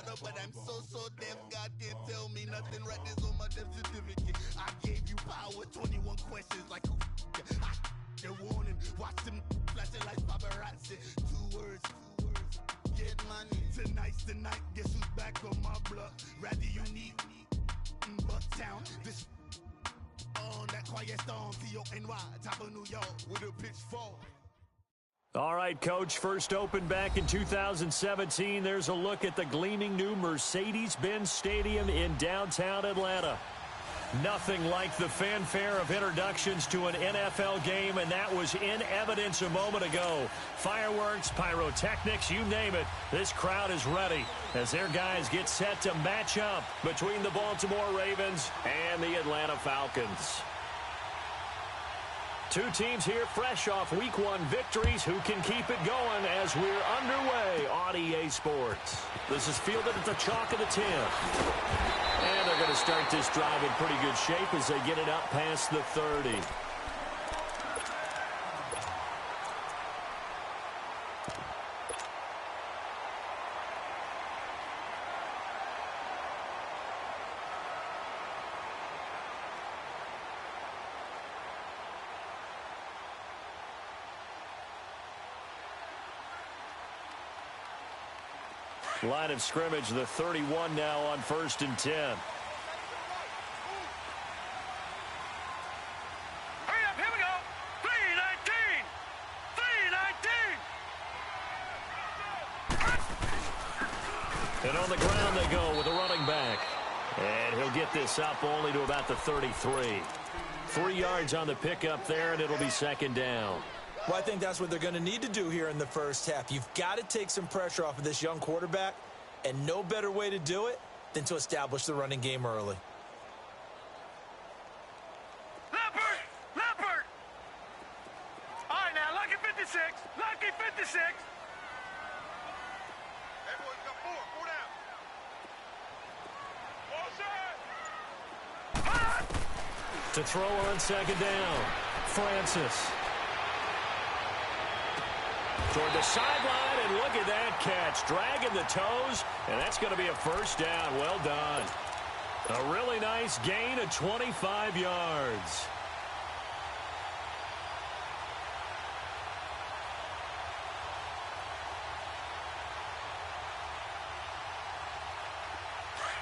harder, but I'm so deaf. God can't tell me nothing. Right there's on my death certificate. I gave you power, 21 questions like who they're warning. Watch them flashing like paparazzi. Two words. Get money. Tonight's the night. Guess who's back on my block? Rather unique. Bucktown. This on that quiet storm. T-O-N-Y. Top of New York with a pitchfork. All right, Coach, first opened back in 2017. There's a look at the gleaming new Mercedes-Benz Stadium in downtown Atlanta. Nothing like the fanfare of introductions to an NFL game, and that was in evidence a moment ago. Fireworks, pyrotechnics, you name it. This crowd is ready as their guys get set to match up between the Baltimore Ravens and the Atlanta Falcons. Two teams here fresh off Week 1 victories. Who can keep it going as we're underway on EA Sports? This is fielded at the chalk of the 10. And they're going to start this drive in pretty good shape as they get it up past the 30. Line of scrimmage, the 31 now on 1st and 10. Hurry up, here we go. 319. 319. And on the ground they go with a running back. And he'll get this up only to about the 33. 3 yards on the pickup there, and it'll be 2nd down. Well, I think that's what they're going to need to do here in the first half. You've got to take some pressure off of this young quarterback, and no better way to do it than to establish the running game early. Leopard! All right, now, lucky 56. Lucky 56. Everyone's got 4 down. To throw on 2nd down, Francis. Toward the sideline, and look at that catch. Dragging the toes, and that's going to be a 1st down. Well done. A really nice gain of 25 yards.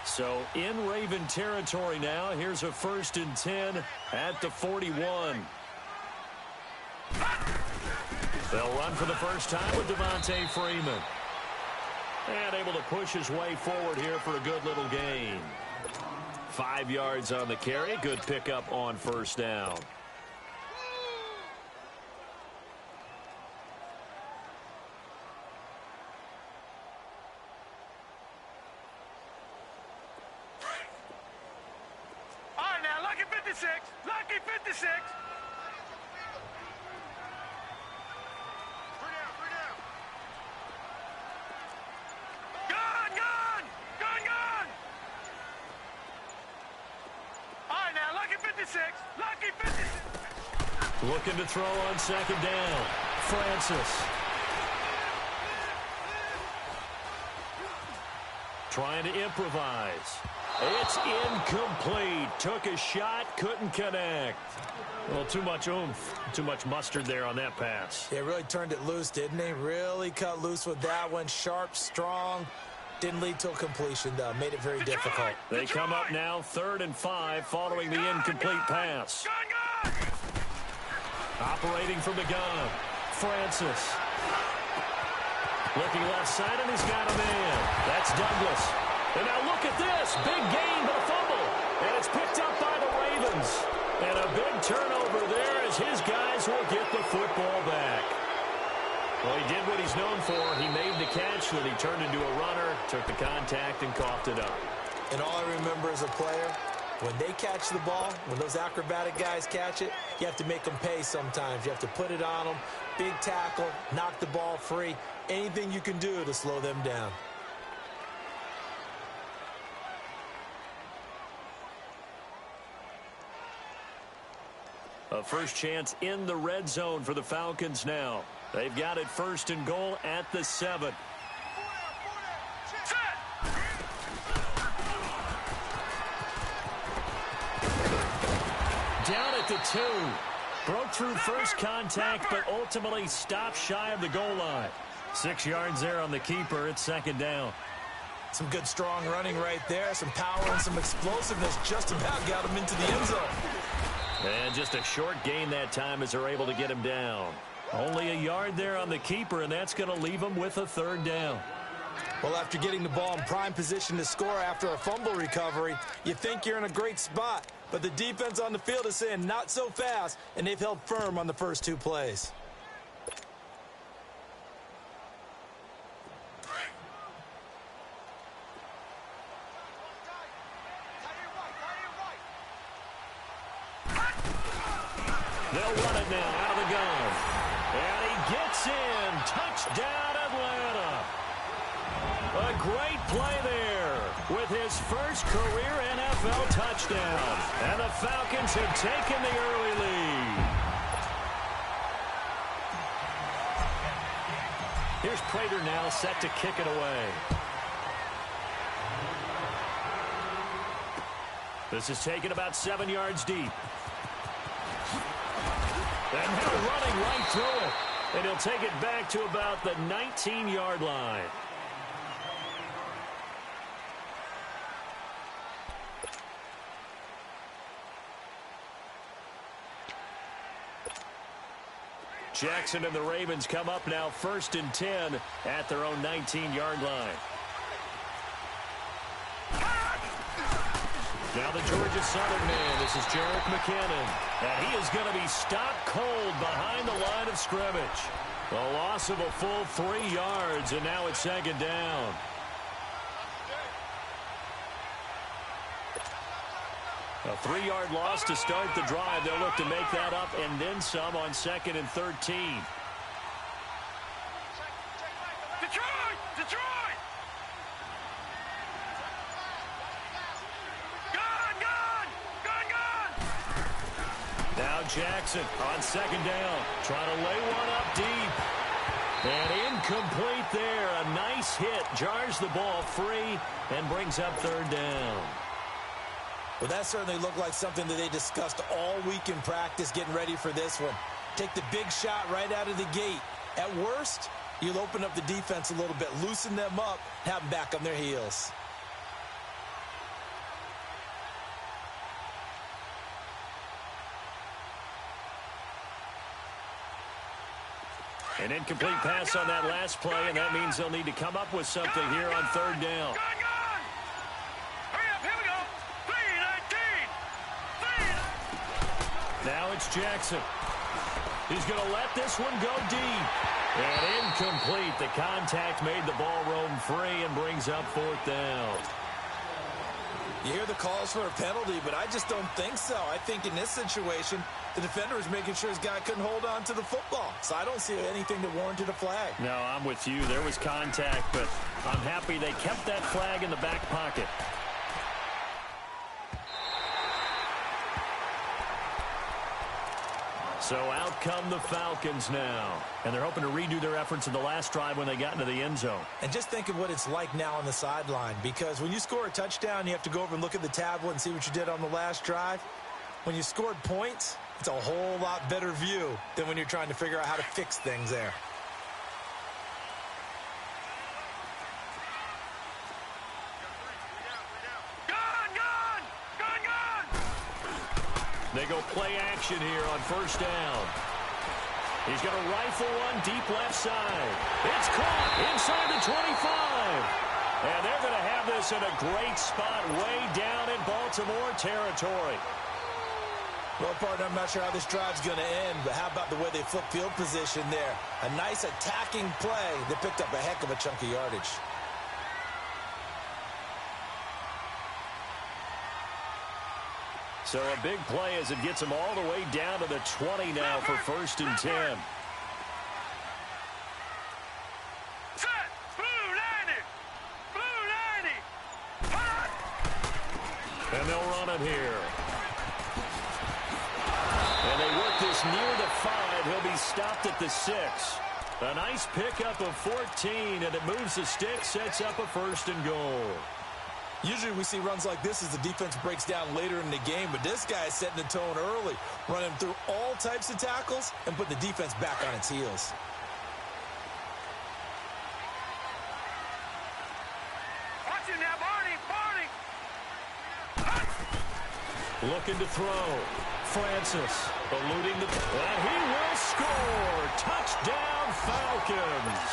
So in Raven territory now. Here's a 1st and 10 at the 41. They'll run for the first time with Devontae Freeman. And able to push his way forward here for a good little gain. 5 yards on the carry. Good pickup on 1st down. All right, now, lucky 56. Lucky 56. Lucky 56. Looking to throw on 2nd down. Francis. Trying to improvise. It's incomplete. Took a shot, couldn't connect. Well, too much oomph, too much mustard there on that pass. They really turned it loose, didn't they? Really cut loose with that one. Sharp, strong. Didn't lead to a completion, though. Made it very difficult. They come up now 3rd and 5 following the incomplete pass. Operating from the gun. Francis. Looking left side, and he's got a man. That's Douglas. And now look at this. Big gain, but a fumble. And it's picked up by the Ravens. And a big turnover there as his guys will get the football back. Well, he did what he's known for. He made the catch, then he turned into a runner, took the contact, and coughed it up. And all I remember as a player, when they catch the ball, when those acrobatic guys catch it, you have to make them pay sometimes. You have to put it on them, big tackle, knock the ball free, anything you can do to slow them down. A first chance in the red zone for the Falcons now. They've got it 1st and goal at the 7. Set! to 2. Broke through first contact, but ultimately stopped shy of the goal line. 6 yards there on the keeper. It's second down. Some good, strong running right there. Some power and some explosiveness just about got him into the end zone. And just a short gain that time as they're able to get him down. Only a yard there on the keeper, and that's going to leave him with a third down. Well, after getting the ball in prime position to score after a fumble recovery, you think you're in a great spot. But the defense on the field is saying not so fast, and they've held firm on the first 2 plays. They'll run it now out of the gun. And he gets in. Touchdown, Atlanta. A great play there with his first career NFL touchdown. And the Falcons have taken the early lead. Here's Prater now set to kick it away. This is taken about 7 yards deep. And they're running right through it. And he'll take it back to about the 19-yard line. Jackson and the Ravens come up now 1st and 10 at their own 19-yard line. Now the Georgia Southern man, this is Jerick McKinnon. And he is going to be stopped cold behind the line of scrimmage. A loss of a full 3 yards, and now it's second down. A 3-yard loss to start the drive. They'll look to make that up and then some on 2nd and 13. Jackson on 2nd down, trying to lay one up deep. And incomplete there. A nice hit. Jars the ball free and brings up 3rd down. Well, that certainly looked like something that they discussed all week in practice getting ready for this one. Take the big shot right out of the gate. At worst, you'll open up the defense a little bit, loosen them up, have them back on their heels. An incomplete pass on that last play, and that means they'll need to come up with something here on 3rd down. Hurry up, here we go. 3-19. Now it's Jackson. He's going to let this one go deep. And incomplete. The contact made the ball roam free and brings up 4th down. You hear the calls for a penalty, but I just don't think so. I think in this situation, the defender was making sure his guy couldn't hold on to the football. So I don't see anything that warranted a flag. No, I'm with you. There was contact, but I'm happy they kept that flag in the back pocket. So out come the Falcons now. And they're hoping to redo their efforts in the last drive when they got into the end zone. And just think of what it's like now on the sideline. Because when you score a touchdown, you have to go over and look at the tablet and see what you did on the last drive. When you scored points, it's a whole lot better view than when you're trying to figure out how to fix things there. They go play action here on 1st down. He's going to rifle one deep left side. It's caught inside the 25. And they're going to have this in a great spot way down in Baltimore territory. Well, partner, I'm not sure how this drive's going to end, but how about the way they flip field position there? A nice attacking play that picked up a heck of a chunk of yardage. So a big play as it gets them all the way down to the 20 now for 1st and 10. Set. Blue 90. Blue 90. Hot. And they'll run it here. And they work this near the 5. He'll be stopped at the 6. A nice pickup of 14, and it moves the stick, sets up a 1st and goal. Usually we see runs like this as the defense breaks down later in the game, but this guy is setting the tone early, running through all types of tackles and putting the defense back on its heels. Watch him now, Barney! Looking to throw. Francis eluding the... And he will score! Touchdown, Falcons!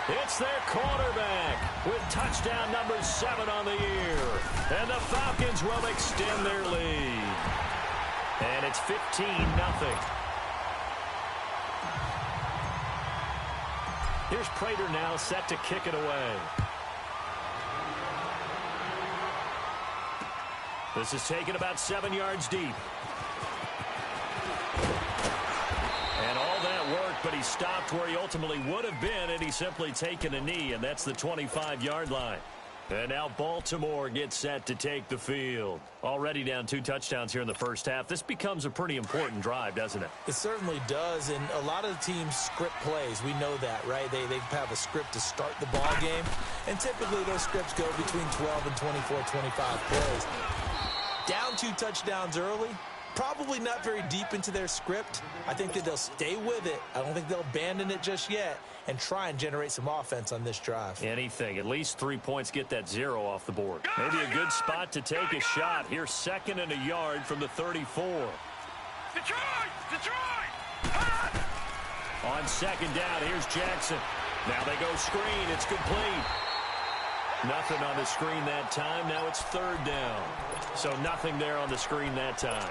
It's their quarterback with touchdown number 7 on the year. And the Falcons will extend their lead. And it's 15-0. Here's Prater now set to kick it away. This is taken about 7 yards deep. And all that work, but he stopped where he ultimately would have been, and he's simply taken a knee, and that's the 25-yard line. And now Baltimore gets set to take the field. Already down 2 touchdowns here in the first half. This becomes a pretty important drive, doesn't it? It certainly does, and a lot of the teams script plays. We know that, right? They have a script to start the ball game, and typically those scripts go between 12 and 24, 25 plays. Down 2 touchdowns early, probably not very deep into their script. I think that they'll stay with it. I don't think they'll abandon it just yet and try and generate some offense on this drive. Anything. At least 3 points, get that 0 off the board. Maybe a good spot to take a shot. Here's 2nd and a yard from the 34. Detroit! On 2nd down, here's Jackson. Now they go screen. It's complete. Nothing on the screen that time. Now it's 3rd down. So nothing there on the screen that time.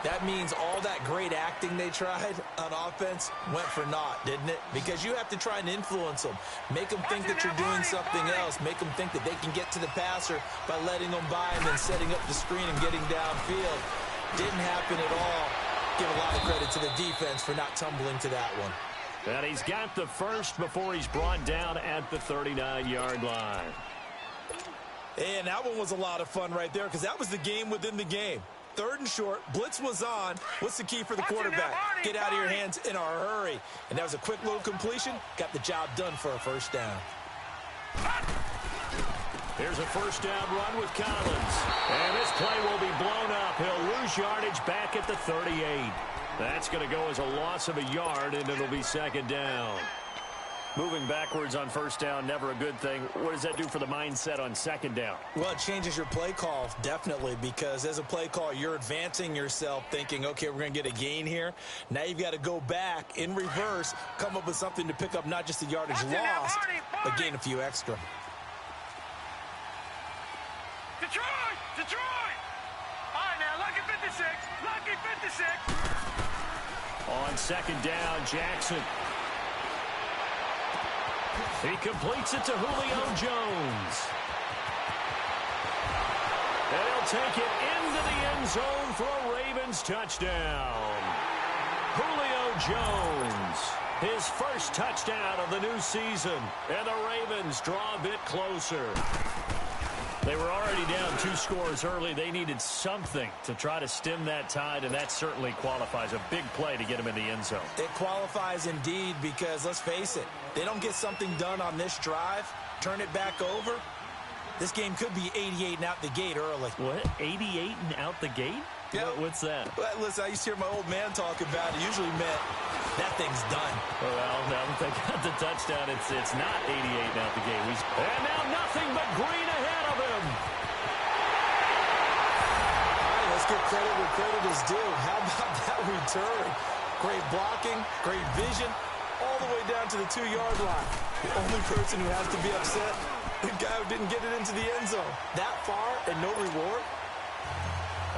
That means all that great acting they tried on offense went for naught, didn't it? Because you have to try and influence them. Make them think that you're doing something else. Make them think that they can get to the passer by letting them by and then setting up the screen and getting downfield. Didn't happen at all. Give a lot of credit to the defense for not tumbling to that one. And he's got the first before he's brought down at the 39-yard line. And that one was a lot of fun right there because that was the game within the game. 3rd and short, blitz was on. What's the key for the quarterback? Get out of your hands in a hurry. And that was a quick little completion. Got the job done for a 1st down. Here's a 1st down run with Collins. And this play will be blown up. He'll lose yardage back at the 38. That's going to go as a loss of a yard, and it'll be 2nd down. Moving backwards on 1st down, never a good thing. What does that do for the mindset on 2nd down? Well, it changes your play call, definitely, because as a play call, you're advancing yourself thinking, okay, we're going to get a gain here. Now you've got to go back in reverse, come up with something to pick up not just the yardage lost, but gain a few extra. Detroit! All right, now, lucky 56. Lucky 56. On 2nd down, Jackson. He completes it to Julio Jones. And he'll take it into the end zone for a Ravens touchdown. Julio Jones, his first touchdown of the new season. And the Ravens draw a bit closer. They were already down 2 scores early. They needed something to try to stem that tide, and that certainly qualifies. A big play to get them in the end zone. It qualifies indeed because, let's face it, they don't get something done on this drive, turn it back over, this game could be 88 and out the gate early. What? 88 and out the gate? Yeah. What's that? Well, listen, I used to hear my old man talk about it. Usually meant that thing's done. Well, now that they got the touchdown, it's not 88 and out the gate. And now nothing but green ahead of him. All right, let's give credit where credit is due. How about that return? Great blocking, great vision, all the way down to the 2-yard line. The only person who has to be upset, the guy who didn't get it into the end zone. That far and no reward?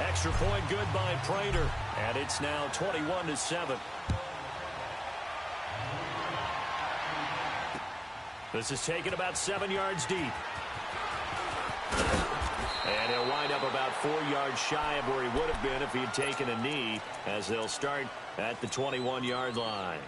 Extra point good by Prater. And it's now 21-7. This is taken about 7 yards deep. And he'll wind up about 4 yards shy of where he would have been if he had taken a knee, as they'll start at the 21-yard line.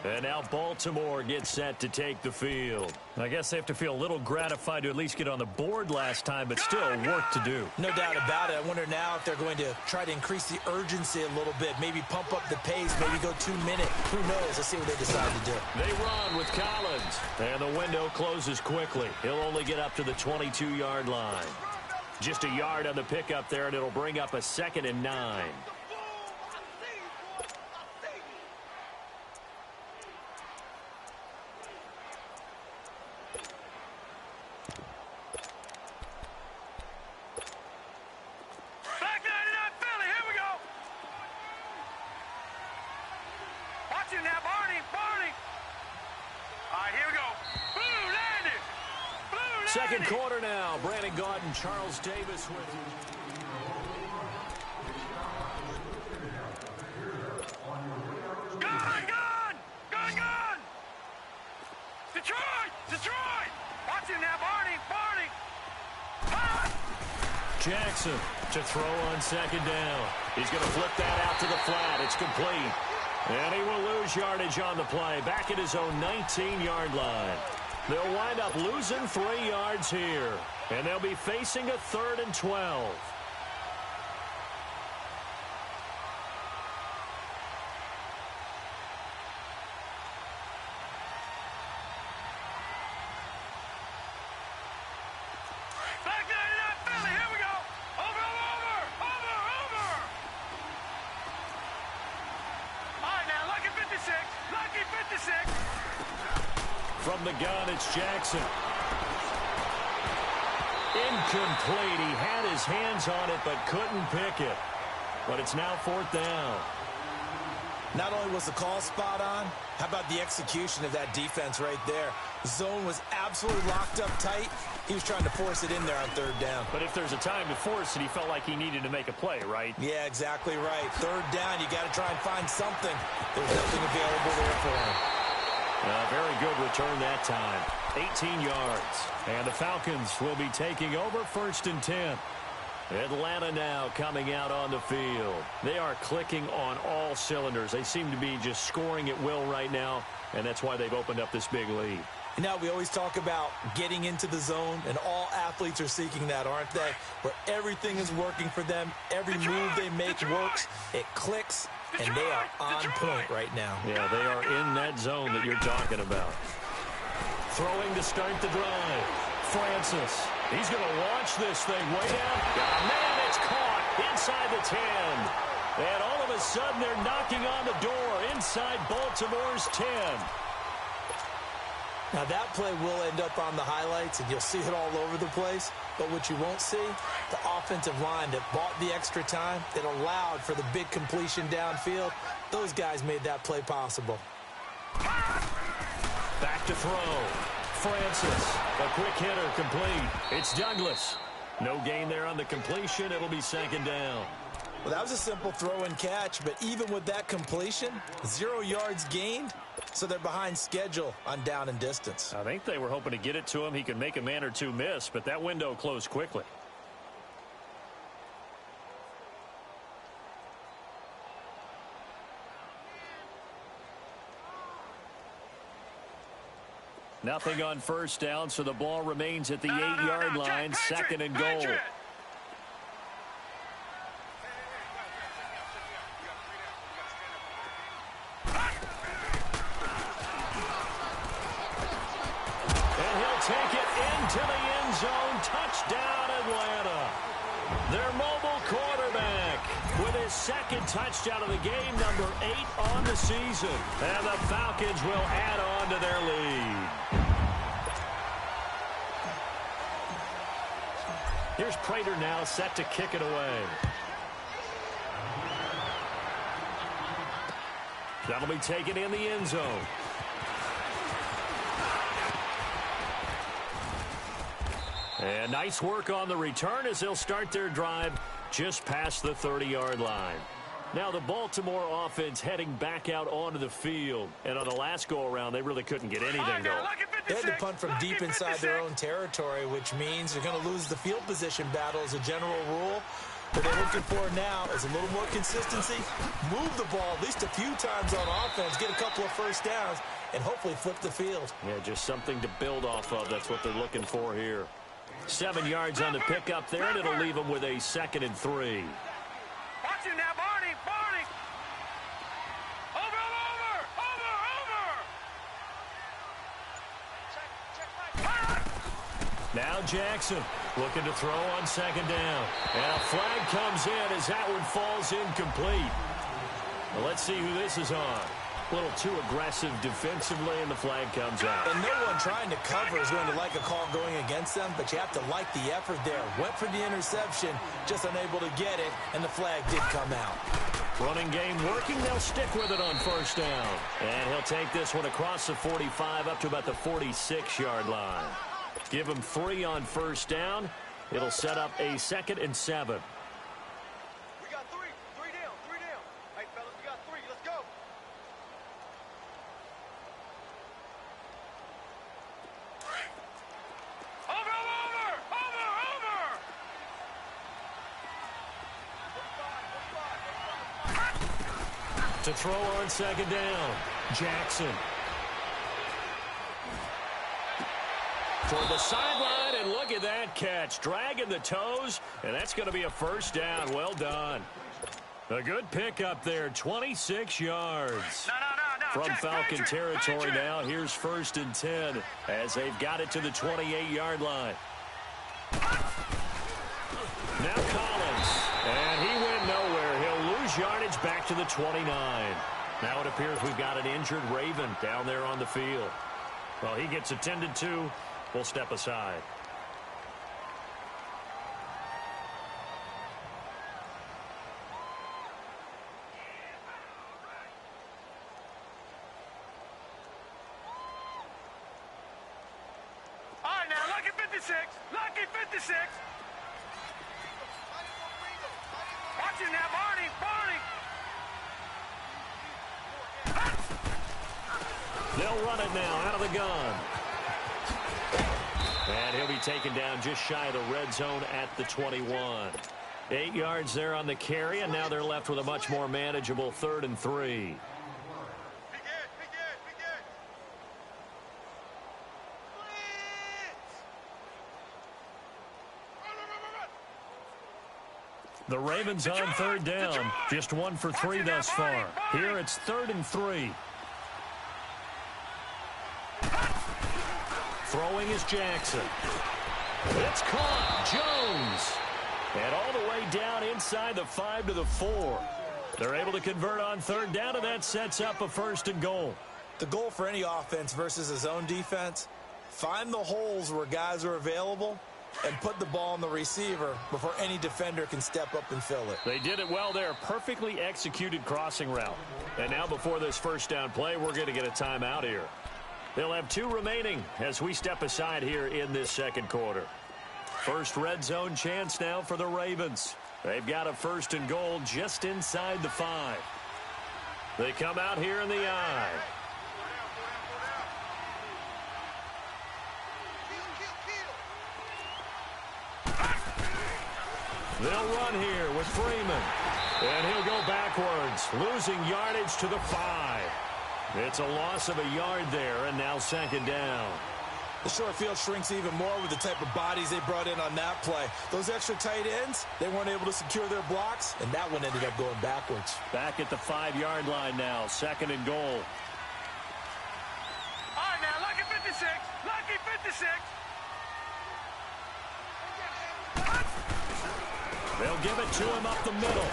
And now Baltimore gets set to take the field. I guess they have to feel a little gratified to at least get on the board last time, but still work to do. No doubt about it. I wonder now if they're going to try to increase the urgency a little bit, maybe pump up the pace, maybe go 2 minute. Who knows? Let's see what they decide to do. They run with Collins, and the window closes quickly. He'll only get up to the 22-yard line. Just a yard on the pickup there, and it'll bring up a 2nd and 9. Second quarter now. Brandon Gaudin, Charles Davis with you. Gun! Detroit! Watch him now, Barney! Jackson to throw on second down. He's going to flip that out to the flat. It's complete. And he will lose yardage on the play. Back at his own 19-yard line. They'll wind up losing 3 yards here. And they'll be facing a 3rd and 12. Back 99 Philly, here we go. Over. All right, now, lucky 56. From the gun, it's Jackson. Incomplete. He had his hands on it, but couldn't pick it. But it's now 4th down. Not only was the call spot on, how about the execution of that defense right there? Zone was absolutely locked up tight. He was trying to force it in there on 3rd down. But if there's a time to force it, he felt like he needed to make a play, right? Yeah, exactly right. 3rd down, you got to try and find something. There's nothing available there for him. Very good return that time. 18 yards. And the Falcons will be taking over 1st and 10. Atlanta now coming out on the field. They are clicking on all cylinders. They seem to be just scoring at will right now, and that's why they've opened up this big lead. Now, we always talk about getting into the zone, and all athletes are seeking that, aren't they? Where everything is working for them. Every move they make works. It clicks, and they are on point right now. Yeah, they are in that zone that you're talking about. Throwing to start the drive. Francis. He's going to launch this thing way down. Man, it's caught inside the 10. And all of a sudden, they're knocking on the door inside Baltimore's 10. Now, that play will end up on the highlights, and you'll see it all over the place. But what you won't see, the offensive line that bought the extra time, that allowed for the big completion downfield, those guys made that play possible. Back to throw. Francis, a quick hitter, complete. It's Douglas. No gain there on the completion. It'll be 2nd down. Well, that was a simple throw and catch, but even with that completion, 0 yards gained, so they're behind schedule on down and distance. I think they were hoping to get it to him. He could make a man or two miss, but that window closed quickly. Nothing on 1st down, so the ball remains at the 8-yard line, 2nd and goal. And he'll take it into the end zone. Touchdown, Atlanta. Their mobile quarterback with his 2nd touchdown of the game, number 8 on the season. And the Falcons will add on to their lead. Here's Prater now set to kick it away. That'll be taken in the end zone. And nice work on the return as they'll start their drive just past the 30-yard line. Now the Baltimore offense heading back out onto the field. And on the last go-around, they really couldn't get anything going. They had to punt from deep inside their own territory, which means they're going to lose the field position battle as a general rule. What they're looking for now is a little more consistency, move the ball at least a few times on offense, get a couple of first downs, and hopefully flip the field. Yeah, just something to build off of. That's what they're looking for here. 7 yards on the pickup there, and it'll leave them with a 2nd and 3. Watch him now, Barney! Barney! Over! Now Jackson looking to throw on 2nd down. And a flag comes in as that one falls incomplete. Well, let's see who this is on. A little too aggressive defensively, and the flag comes out. And no one trying to cover is going to like a call going against them, but you have to like the effort there. Went for the interception, just unable to get it, and the flag did come out. Running game working. They'll stick with it on 1st down. And he'll take this one across the 45 up to about the 46-yard line. Give him 3 on 1st down. It'll set up a 2nd and 7. We got 3. 3 down. 3 down. Hey, fellas, we got 3. Let's go. Over! To throw on 2nd down. Jackson. Toward the sideline, and look at that catch. Dragging the toes, and that's going to be a 1st down. Well done. A good pickup there, 26 yards. No. From Jack, Falcon Patrick, territory Patrick. now, here's 1st and 10 as they've got it to the 28-yard line. Now Collins, and he went nowhere. He'll lose yardage back to the 29. Now it appears we've got an injured Raven down there on the field. Well, he gets attended to. We'll step aside. All right, now, lucky 56. Lucky 56. Watch him now, Barney. They'll run it now out of the gun. And he'll be taken down just shy of the red zone at the 21. 8 yards there on the carry, and now they're left with a much more manageable 3rd and 3. Be good. The Ravens on 3rd down. Just 1 for 3 thus far. Here it's 3rd and 3. Throwing is Jackson. It's caught. Jones. And all the way down inside the 5 to the 4. They're able to convert on 3rd down, and that sets up a 1st and goal. The goal for any offense versus a zone defense, find the holes where guys are available and put the ball on the receiver before any defender can step up and fill it. They did it well there. Perfectly executed crossing route. And now before this 1st down play, we're going to get a timeout here. They'll have 2 remaining as we step aside here in this 2nd quarter. First red zone chance now for the Ravens. They've got a 1st and goal just inside the 5. They come out here in the I. They'll run here with Freeman. And he'll go backwards, losing yardage to the 5. It's a loss of a yard there, and now 2nd down. The short field shrinks even more with the type of bodies they brought in on that play. Those extra tight ends, they weren't able to secure their blocks, and that one ended up going backwards. Back at the 5-yard line now, 2nd and goal. All right, now, lucky 56. Lucky 56. They'll give it to him up the middle.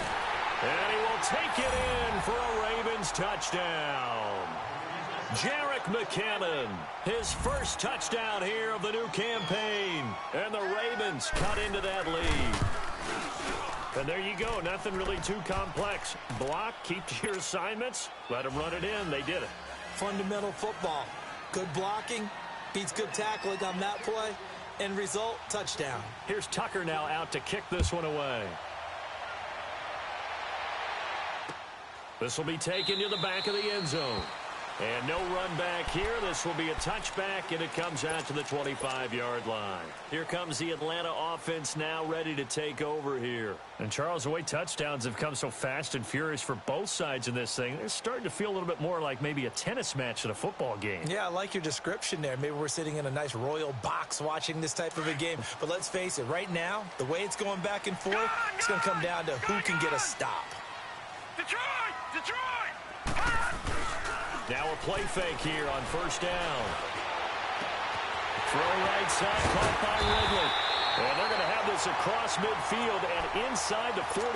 And he will take it in for a Ravens touchdown. Jerick McKinnon, his first touchdown here of the new campaign. And the Ravens cut into that lead. And there you go. Nothing really too complex. Block, keep to your assignments, let them run it in. They did it. Fundamental football. Good blocking, beats good tackling on that play. End result, touchdown. Here's Tucker now out to kick this one away. This will be taken to the back of the end zone. And no run back here. This will be a touchback, and it comes out to the 25-yard line. Here comes the Atlanta offense now ready to take over here. And, Charles, the way touchdowns have come so fast and furious for both sides in this thing, it's starting to feel a little bit more like maybe a tennis match than a football game. Yeah, I like your description there. Maybe we're sitting in a nice royal box watching this type of a game. But let's face it, right now, the way it's going back and forth, it's going to come down to who can get a stop. Detroit! Now a play fake here on first down. Throw right side, caught by Ridley. And they're going to have this across midfield and inside the 45.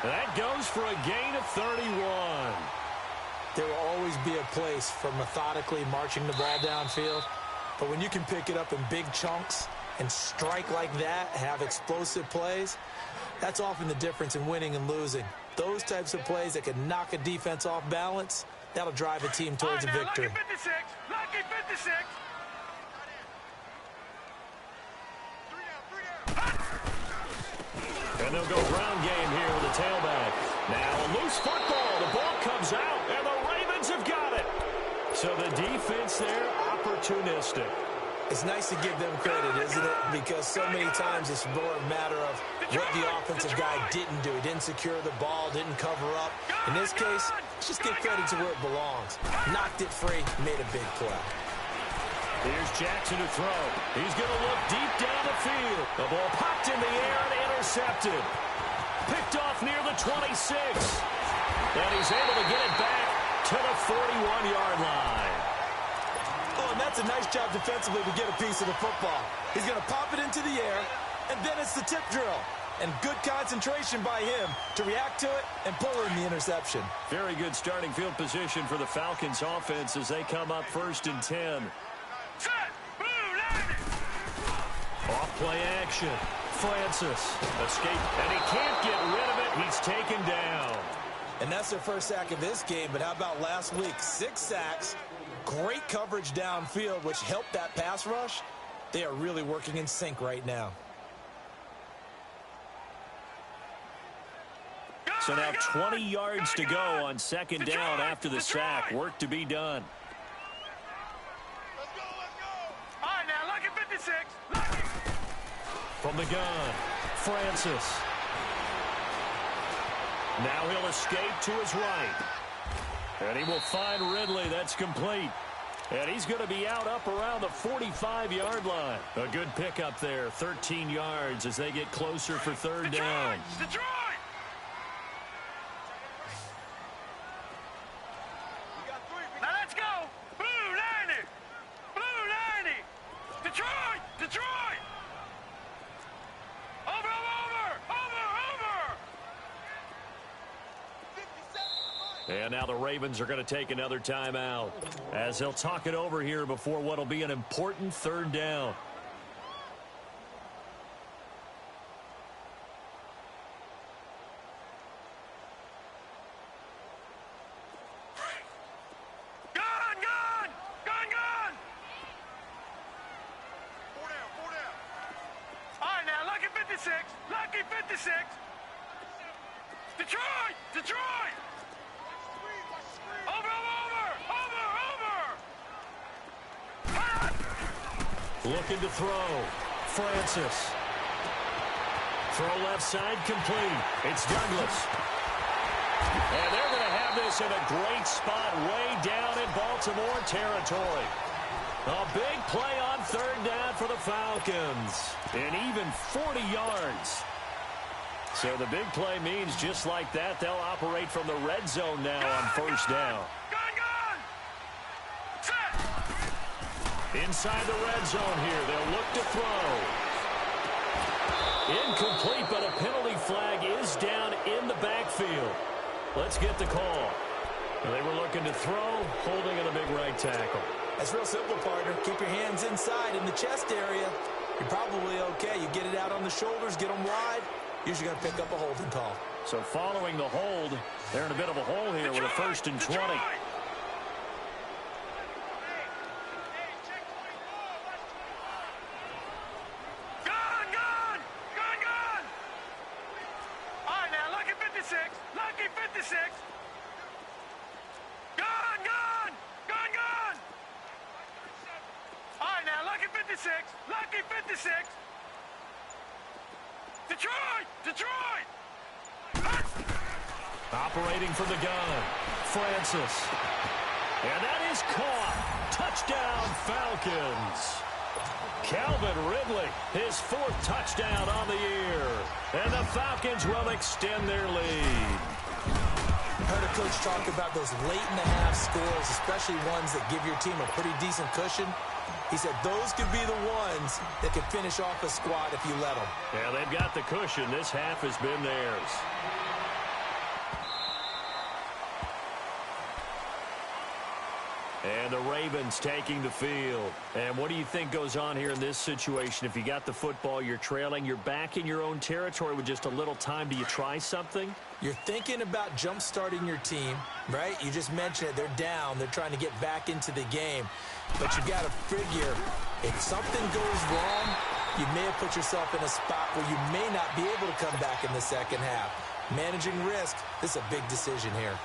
And that goes for a gain of 31. There will always be a place for methodically marching the ball downfield. But when you can pick it up in big chunks and strike like that, have explosive plays, that's often the difference in winning and losing. Those types of plays that can knock a defense off balance, that'll drive a team towards a victory. Lucky 56. Lucky 56. And they'll go ground game here with the tailback. Now a loose football. The ball comes out, and the Ravens have got it. So the defense there, opportunistic. It's nice to give them credit, isn't it? Because so many times it's more a matter of what the offensive guy didn't do. He didn't secure the ball, didn't cover up. In this case, let's just give credit to where it belongs. Knocked it free, made a big play. Here's Jackson to throw. He's going to look deep down the field. The ball popped in the air and intercepted. Picked off near the 26. And he's able to get it back to the 41-yard line. Oh, and that's a nice job defensively to get a piece of the football. He's going to pop it into the air, and then it's the tip drill. And good concentration by him to react to it and pull in the interception. Very good starting field position for the Falcons offense as they come up 1st and 10. Set. Blue landing. Off play action. Francis escape, and he can't get rid of it. He's taken down. And that's their first sack of this game, but how about last week? 6 sacks, great coverage downfield, which helped that pass rush. They are really working in sync right now. So now 20 yards to go on 2nd down after the sack. Work to be done. Let's go. All right, now, lucky 56. Lucky. From the gun, Francis. Now he'll escape to his right. And he will find Ridley. That's complete. And he's going to be out up around the 45-yard line. A good pickup there, 13 yards as they get closer for 3rd down. Detroit! Now let's go! Blue landing! Blue landing! Detroit! Detroit! Over! And now the Ravens are going to take another timeout as they'll talk it over here before what will be an important 3rd down. Gun! Four down. All right, now, lucky 56. Lucky 56. Detroit! Over! Looking to throw. Francis. Throw left side complete. It's Douglas. And they're going to have this in a great spot way down in Baltimore territory. A big play on 3rd down for the Falcons. And even 40 yards. So the big play means just like that, they'll operate from the red zone now on 1st down. Gun! Set! Inside the red zone here, they'll look to throw. Incomplete, but a penalty flag is down in the backfield. Let's get the call. They were looking to throw, holding in a big right tackle. That's real simple, partner. Keep your hands inside in the chest area. You're probably okay. You get it out on the shoulders, get them wide. Usually going to pick up a holding call. So following the hold, they're in a bit of a hole here with a 1st and 20. Gun! All right, now, lucky 56. Lucky 56. Gun! Detroit! Detroit! Operating from the gun, Francis. And that is caught. Touchdown, Falcons. Calvin Ridley, his 4th touchdown on the year. And the Falcons will extend their lead. I heard a coach talk about those late-in-the-half scores, especially ones that give your team a pretty decent cushion. He said those could be the ones that could finish off a squad if you let them. Yeah, they've got the cushion. This half has been theirs. And the Ravens taking the field. And what do you think goes on here in this situation? If you got the football, you're trailing, you're back in your own territory with just a little time. Do you try something? You're thinking about jump-starting your team, right? You just mentioned it. They're down. They're trying to get back into the game. But you've got to figure, if something goes wrong, you may have put yourself in a spot where you may not be able to come back in the second half. Managing risk, this is a big decision here.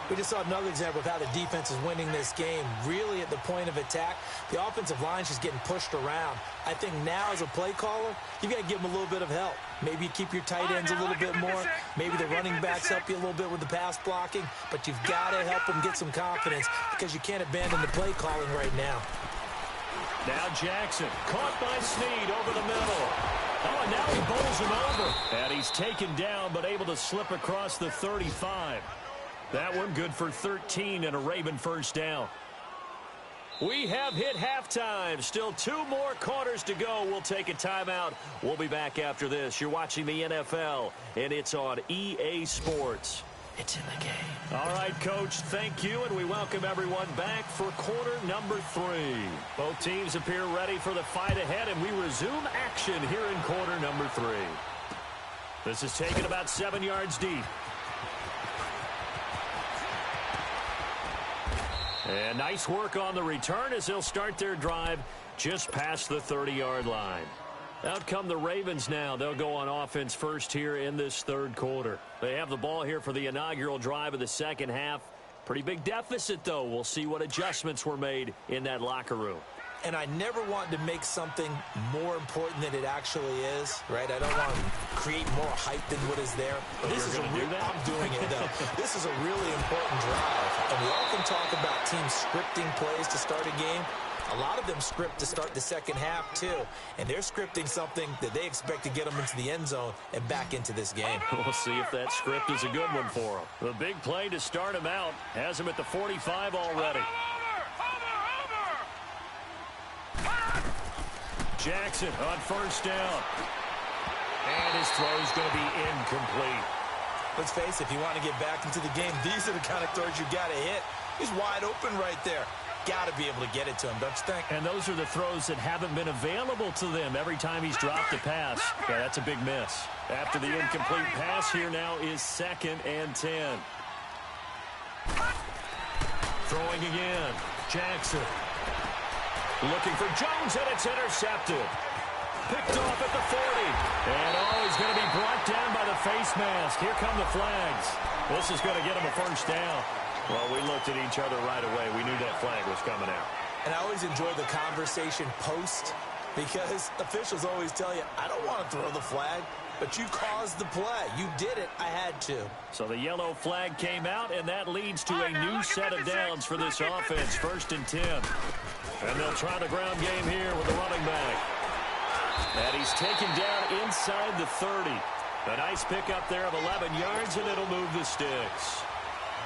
We just saw another example of how the defense is winning this game. Really at the point of attack, the offensive line's just getting pushed around. I think now as a play caller, you've got to give them a little bit of help. Maybe you keep your tight ends a little bit more. Maybe the running backs help you a little bit with the pass blocking. But you've got to help them get some confidence because you can't abandon the play calling right now. Now Jackson, caught by Snead over the middle. Oh, and now he bowls him over. And he's taken down but able to slip across the 35. That one good for 13 and a Raven first down. We have hit halftime. Still 2 more quarters to go. We'll take a timeout. We'll be back after this. You're watching the NFL, and it's on EA Sports. It's in the game. All right, Coach, thank you, and we welcome everyone back for quarter number 3. Both teams appear ready for the fight ahead, and we resume action here in quarter number 3. This is taken about 7 yards deep. And nice work on the return as they'll start their drive just past the 30-yard line. Out come the Ravens now. They'll go on offense first here in this third quarter. They have the ball here for the inaugural drive of the second half. Pretty big deficit, though. We'll see what adjustments were made in that locker room. And I never want to make something more important than it actually is, right? I don't want to create more hype than what is there. But this is I'm doing it, though. This is a really important drive. And we often talk about teams scripting plays to start a game. A lot of them script to start the second half, too. And they're scripting something that they expect to get them into the end zone and back into this game. We'll see if that script is a good one for them. The big play to start him out has him at the 45 already. Jackson on first down. And his throw is going to be incomplete. Let's face it, if you want to get back into the game, these are the kind of throws you got to hit. He's wide open right there. Got to be able to get it to him, don't you think? And those are the throws that haven't been available to them every time he's dropped a pass. Yeah, that's a big miss. After the incomplete pass, here now is 2nd and 10. Throwing again. Jackson. Looking for Jones, and it's intercepted. Picked off at the 40. And he's going to be brought down by the face mask. Here come the flags. This is going to get him a first down. Well, we looked at each other right away. We knew that flag was coming out. And I always enjoy the conversation post because officials always tell you, I don't want to throw the flag, but you caused the play. You did it. I had to. So the yellow flag came out, and that leads to a new set of downs for this offense. 1st and 10. And they'll try the ground game here with the running back. And he's taken down inside the 30. A nice pickup there of 11 yards, and it'll move the sticks.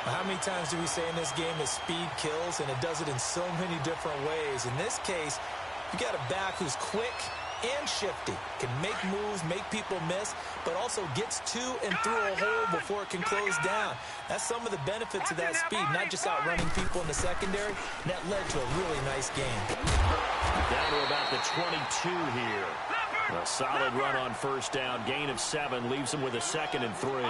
How many times do we say in this game that speed kills, and it does it in so many different ways? In this case, you got a back who's quick and shifty, can make moves, make people miss, but also gets to and through a hole before it can close down. That's some of the benefits of that speed, not just outrunning people in the secondary. That led to a really nice game. Down to about the 22 here. A solid run on first down. Gain of 7 leaves them with a 2nd and 3.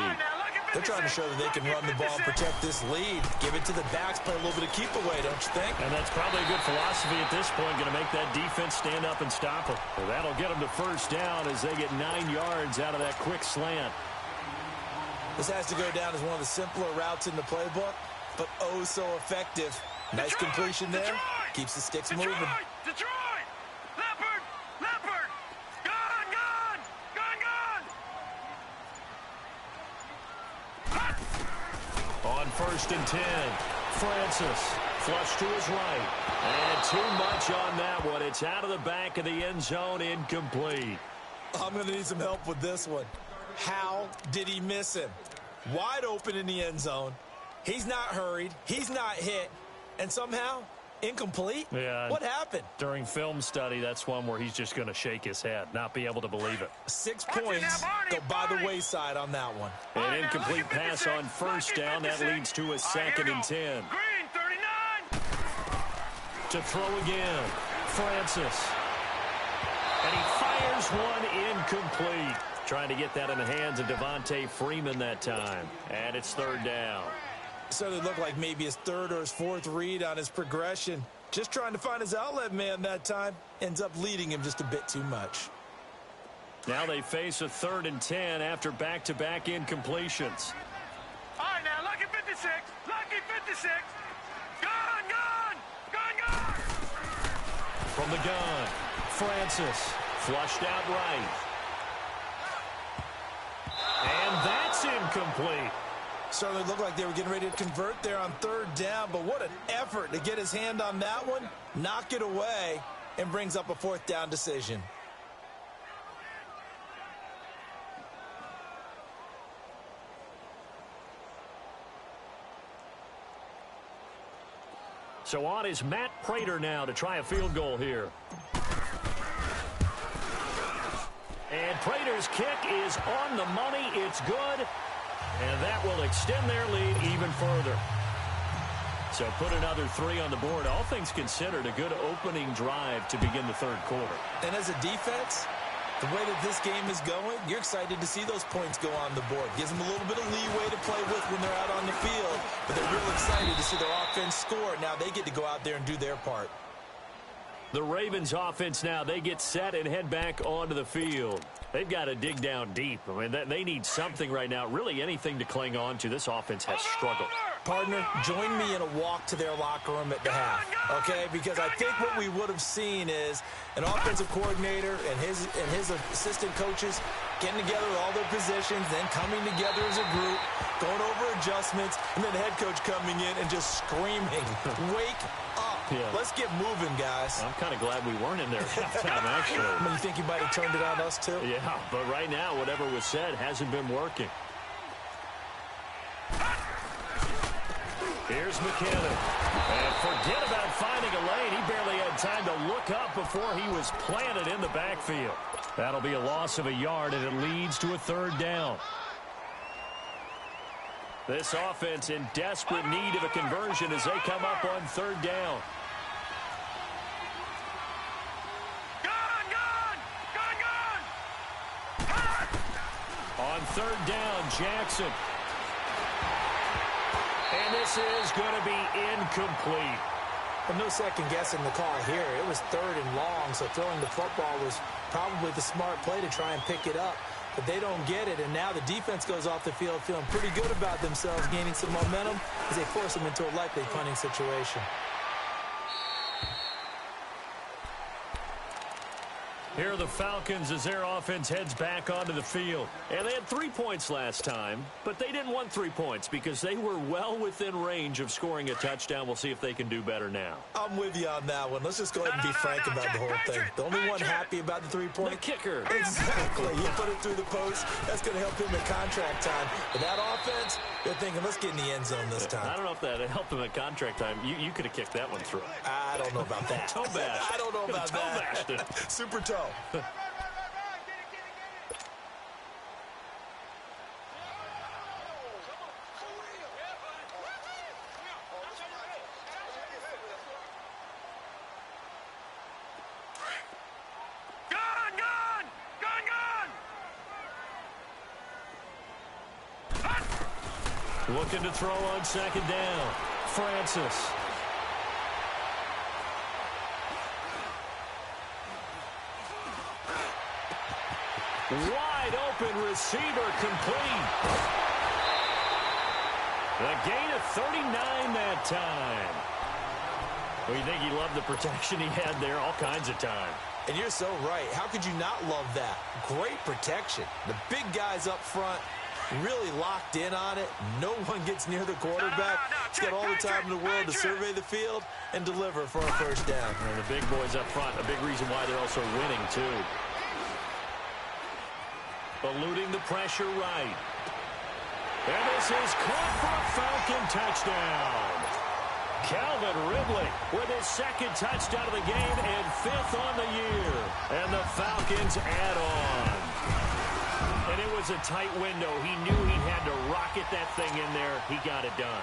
They're trying to show that they can run the ball and protect this lead. Give it to the backs, play a little bit of keep away, don't you think? And that's probably a good philosophy at this point, going to make that defense stand up and stop them. Well, that'll get them to first down as they get 9 yards out of that quick slant. This has to go down as one of the simpler routes in the playbook, but oh so effective. Nice completion there. Keeps the sticks moving. Detroit! Leopard! Leopard! Gone! Gone! Gone! Gone! On 1st and 10, Francis, flush to his right. And too much on that one. It's out of the back of the end zone, incomplete. I'm going to need some help with this one. How did he miss him? Wide open in the end zone. He's not hurried. He's not hit. And somehow, incomplete? Yeah. What happened? During film study, that's one where he's just going to shake his head, not be able to believe it. 6 points go by the wayside on that one. An incomplete pass on 1st down. That leads to a 2nd and 10. Green, 39. To throw again, Francis. And he fires one incomplete. Trying to get that in the hands of Devontae Freeman that time. And it's 3rd down. So it looked like maybe his 3rd or his 4th read on his progression. Just trying to find his outlet man that time. Ends up leading him just a bit too much. Now they face a 3rd and 10 after back-to-back incompletions. All right, now, lucky 56. Lucky 56. Gun, gun. Gun, gun. From the gun, Francis flushed out right. And that's incomplete. Certainly looked like they were getting ready to convert there on 3rd down, but what an effort to get his hand on that one, knock it away, and brings up a 4th down decision. So on is Matt Prater now to try a field goal here. And Prater's kick is on the money. It's good. And that will extend their lead even further. So put another 3 on the board. All things considered, a good opening drive to begin the 3rd quarter. And as a defense, the way that this game is going, you're excited to see those points go on the board. Gives them a little bit of leeway to play with when they're out on the field. But they're real excited to see their offense score. Now they get to go out there and do their part. The Ravens offense now, they get set and head back onto the field. They've got to dig down deep. I mean, they need something right now, really anything to cling on to. This offense has struggled. Partner, join me in a walk to their locker room at the half, okay? Because I think what we would have seen is an offensive coordinator and his assistant coaches getting together with all their positions, then coming together as a group, going over adjustments, and then the head coach coming in and just screaming, wake up. Yeah. Let's get moving, guys. I'm kind of glad we weren't in there at halftime, actually. I mean, you think you might have turned it on us, too? Yeah, but right now, whatever was said hasn't been working. Here's McKinnon. And forget about finding a lane. He barely had time to look up before he was planted in the backfield. That'll be a loss of a yard, and it leads to a 3rd down. This offense in desperate need of a conversion as they come up on 3rd down. Gun, gun. Gun, gun. On 3rd down, Jackson. And this is going to be incomplete. Well, no second guessing the call here. It was 3rd and long, so throwing the football was probably the smart play to try and pick it up. But they don't get it, and now the defense goes off the field feeling pretty good about themselves, gaining some momentum as they force them into a likely punting situation. Here are the Falcons as their offense heads back onto the field. And they had 3 points last time, but they didn't want 3 points because they were well within range of scoring a touchdown. We'll see if they can do better now. I'm with you on that one. Let's just go ahead and be frank about the whole thing. The only one happy about the 3-point? The kicker. Exactly. He put it through the post. That's going to help him at contract time. But that offense, they're thinking, let's get in the end zone this time. I don't know if that helped them at contract time. You could have kicked that one through. I don't know about that. Toe bash. I don't know about toe that. Bashed it. Super toe. Looking to throw on 2nd down. Francis. Wide open receiver complete. The gain of 39 that time. Well, you think he loved the protection he had there all kinds of time. And you're so right. How could you not love that? Great protection. The big guys up front really locked in on it. No one gets near the quarterback. He's got all the time in the world to survey the field and deliver for a first down. And the big boys up front, a big reason why they're also winning, too. Eluding the pressure right. And this is caught for a Falcon touchdown. Calvin Ridley with his second touchdown of the game and 5th on the year. And the Falcons add on. And it was a tight window. He knew he had to rocket that thing in there. He got it done.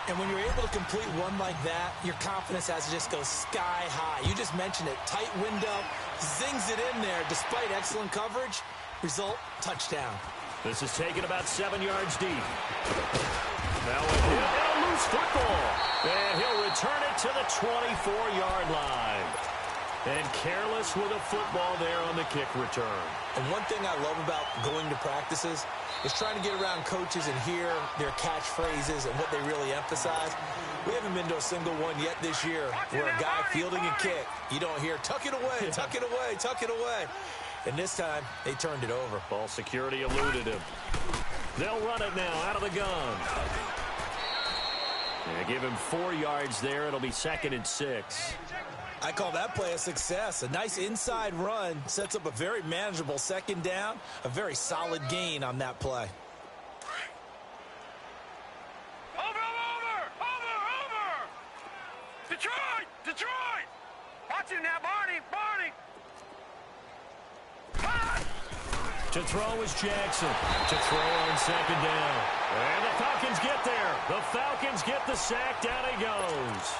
And when you're able to complete one like that, your confidence has to just go sky high. You just mentioned it. Tight window, zings it in there despite excellent coverage. Result, touchdown. This is taken about 7 yards deep. Now a loose football. And he'll return it to the 24-yard line. And careless with a football there on the kick return. And one thing I love about going to practices is trying to get around coaches and hear their catchphrases and what they really emphasize. We haven't been to a single one yet this year where a guy fielding a kick, you don't hear, tuck it away, tuck it away, tuck it away. And this time, they turned it over. Ball security eluded him. They'll run it now out of the gun. They give him 4 yards there. It'll be 2nd and 6. I call that play a success. A nice inside run sets up a very manageable 2nd down. A very solid gain on that play. Over! Detroit! Watch him now, Barney! To throw is Jackson. To throw on 2nd down. And the Falcons get there. The Falcons get the sack. Down he goes.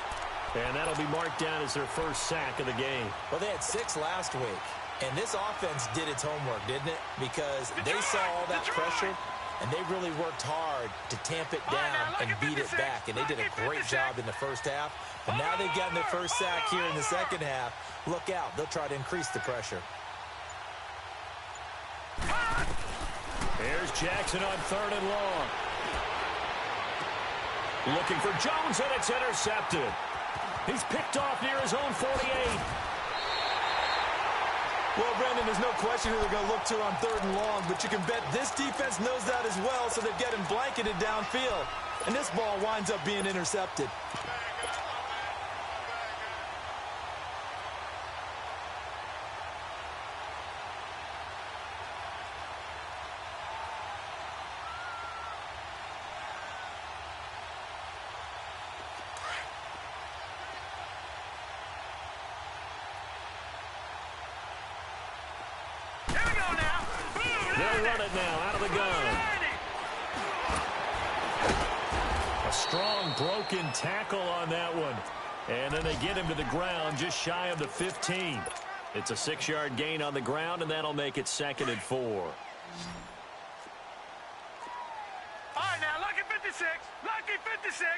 And that'll be marked down as their first sack of the game. Well, they had 6 last week. And this offense did its homework, didn't it? Because they saw all that pressure, and they really worked hard to tamp it down and beat it back. And they did a great job in the first half. But now they've gotten their first sack here in the second half. Look out. They'll try to increase the pressure. Here's Jackson on 3rd and long. Looking for Jones, and it's intercepted. He's picked off near his own 48. Well, Brandon, there's no question who they're going to look to on 3rd and long, but you can bet this defense knows that as well, so they've got him blanketed downfield. And this ball winds up being intercepted. They'll run it now out of the gun. A strong broken tackle on that one. And then they get him to the ground just shy of the 15. It's a 6-yard gain on the ground, and that'll make it 2nd and 4. All right, now, lucky 56. Lucky 56.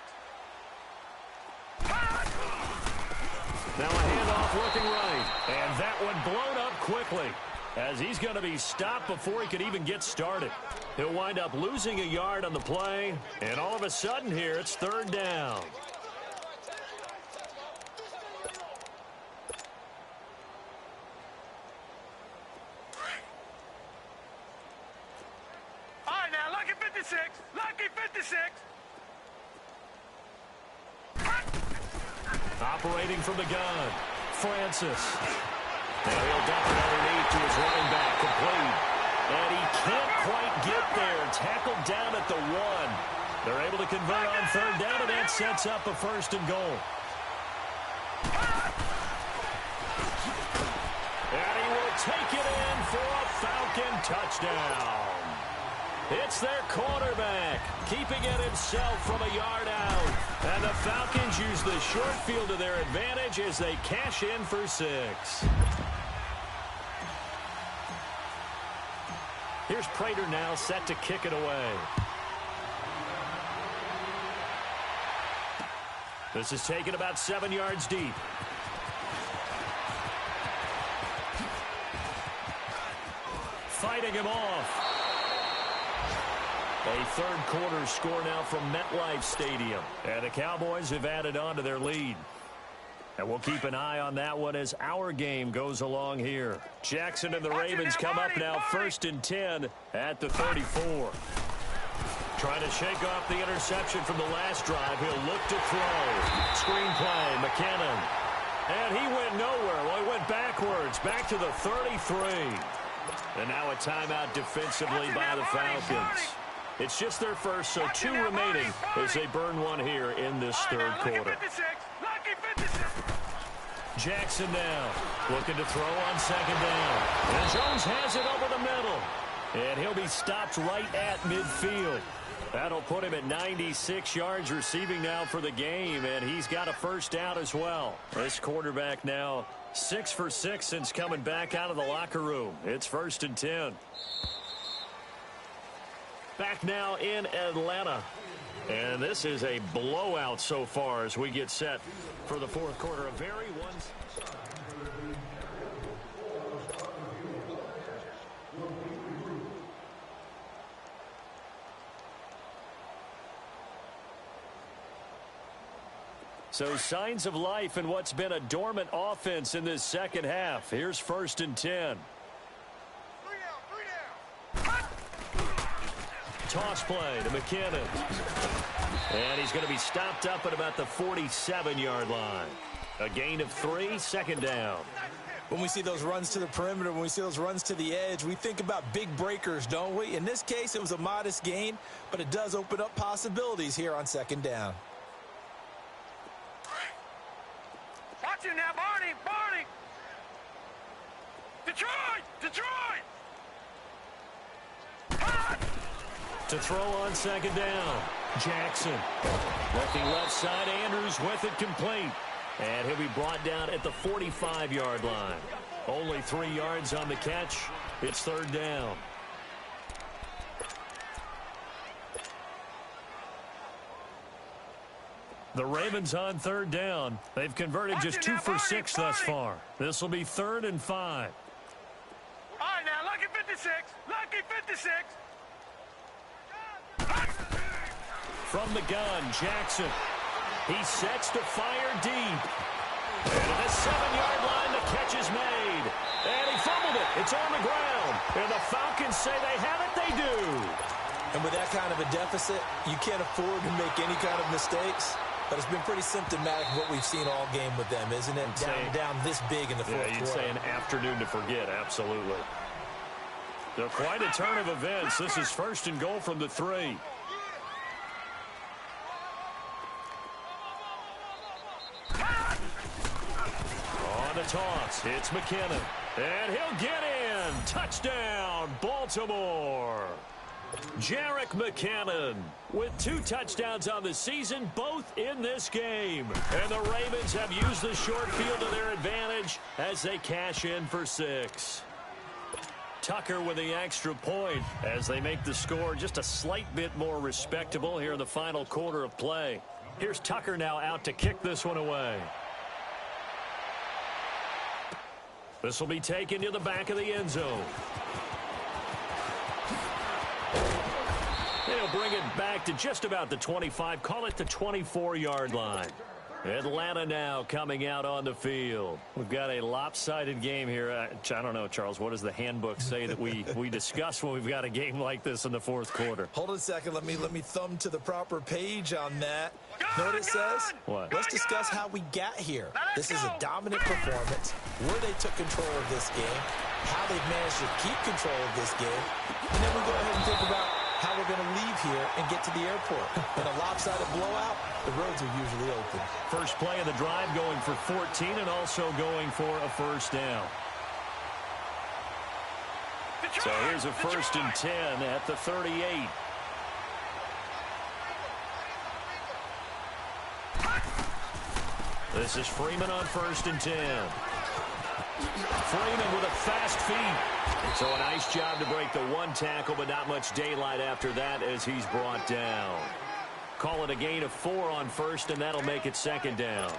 Now a handoff looking right. And that one blown up quickly, as he's going to be stopped before he could even get started. He'll wind up losing a yard on the play, and all of a sudden here, it's 3rd down. All right, now, lucky 56. Lucky 56. Operating from the gun, Francis. Now he'll dump it underneath to his running back, complete. And he can't quite get there. Tackled down at the 1. They're able to convert on 3rd down, and that sets up a 1st and goal. And he will take it in for a Falcon touchdown. It's their quarterback, keeping it himself from a yard out. And the Falcons use the short field to their advantage as they cash in for 6. Here's Prater now set to kick it away. This is taken about 7 yards deep. Fighting him off. A 3rd quarter score now from MetLife Stadium. And the Cowboys have added on to their lead. And we'll keep an eye on that one as our game goes along here. Jackson and the Ravens come up now 1st and 10 at the 34. Trying to shake off the interception from the last drive. He'll look to throw. Screenplay, McKinnon. And he went nowhere. Well, he went backwards, back to the 33. And now a timeout defensively by the Falcons. It's just their first, so 2 remaining as they burn one here in this third quarter. Jackson now looking to throw on second down. And Jones has it over the middle. And he'll be stopped right at midfield. That'll put him at 96 yards receiving now for the game, and he's got a first down as well. This quarterback now 6 for 6 since coming back out of the locker room. It's 1st and 10. Back now in Atlanta. And this is a blowout so far as we get set for the fourth quarter. A very So signs of life in what's been a dormant offense in this second half. Here's 1st and 10. Toss play to McKinnon. And he's going to be stopped up at about the 47-yard line. A gain of 3, second down. When we see those runs to the perimeter, when we see those runs to the edge, we think about big breakers, don't we? In this case, it was a modest gain, but it does open up possibilities here on second down. Watch him now, Barney! Barney! Detroit! Detroit! To throw on second down. Jackson. Looking left side, Andrews with it complete. And he'll be brought down at the 45-yard line. Only 3 yards on the catch. It's 3rd down. The Ravens on 3rd down. They've converted just 2 for 6 thus far. This will be 3rd and 5. All right, now, lucky 56. Lucky 56. From the gun, Jackson. He sets to fire deep. And at the 7-yard line, the catch is made. And he fumbled it. It's on the ground. And the Falcons say they have it. They do. And with that kind of a deficit, you can't afford to make any kind of mistakes. But it's been pretty symptomatic of what we've seen all game with them, isn't it? Down this big in the fourth quarter. You'd say an afternoon to forget, absolutely. They're quite a turn of events. This is 1st and goal from the 3. On the toss, it's McKinnon. And he'll get in. Touchdown, Baltimore. Jerick McKinnon with 2 touchdowns on the season, both in this game. And the Ravens have used the short field to their advantage as they cash in for 6. Tucker with the extra point as they make the score just a slight bit more respectable here in the final quarter of play. Here's Tucker now out to kick this one away. This will be taken to the back of the end zone. He'll bring it back to just about the 25, call it the 24-yard line. Atlanta now coming out on the field. We've got a lopsided game here. I don't know, Charles, what does the handbook say that we discuss when we've got a game like this in the fourth quarter? Hold on a second. Let me thumb to the proper page on that. Know what it says? What? Let's discuss how we got here. This is a dominant performance, where they took control of this game, how they've managed to keep control of this game, and then we go ahead and think about how we're going to leave here and get to the airport. In a lopsided blowout, the roads are usually open. First play of the drive going for 14 and also going for a first down. So here's a 1st and 10 at the 38. This is Freeman on 1st and 10. Freeman with a fast feet. So a nice job to break the 1 tackle, but not much daylight after that as he's brought down. Call it a gain of 4 on 1st, and that'll make it 2nd down.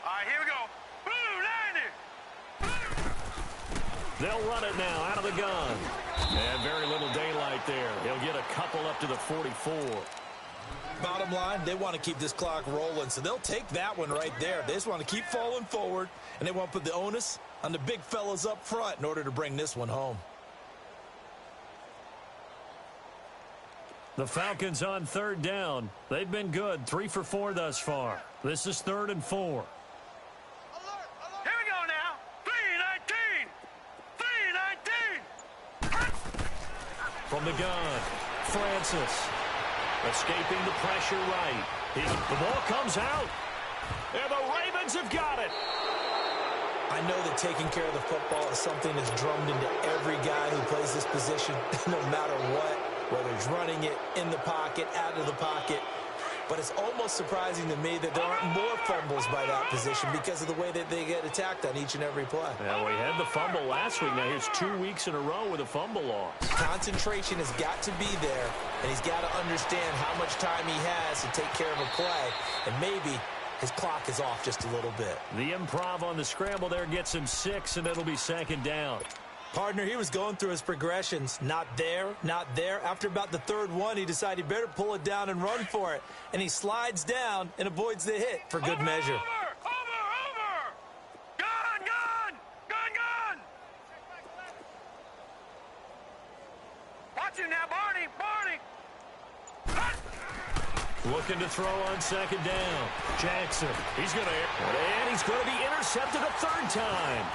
All right, here we go. Boom, They'll run it now out of the gun. And very little daylight there. He'll get a couple up to the 44. Bottom line, they want to keep this clock rolling, so they'll take that one right there. They just want to keep falling forward, and they want to put the onus on the big fellas up front in order to bring this one home. The Falcons on third down. They've been good, 3 for 4 thus far. This is 3rd and 4. Here we go now. 3-19. 3-19. From the gun, Francis. Escaping the pressure right. The ball comes out. And the Ravens have got it. I know that taking care of the football is something that's drummed into every guy who plays this position, no matter what, whether it's running it, in the pocket, out of the pocket. But it's almost surprising to me that there aren't more fumbles by that position because of the way that they get attacked on each and every play. Yeah, we had the fumble last week. Now here's 2 weeks in a row with a fumble loss. Concentration has got to be there, and he's got to understand how much time he has to take care of a play, and maybe his clock is off just a little bit. The improv on the scramble there gets him 6, and it'll be 2nd down. Partner, he was going through his progressions. Not there, not there. After about the 3rd one, he decided he better pull it down and run for it. And he slides down and avoids the hit for good measure. Over! Gun! Watch him now, Barney! Looking to throw on 2nd down. Jackson, he's going to be intercepted a 3rd time.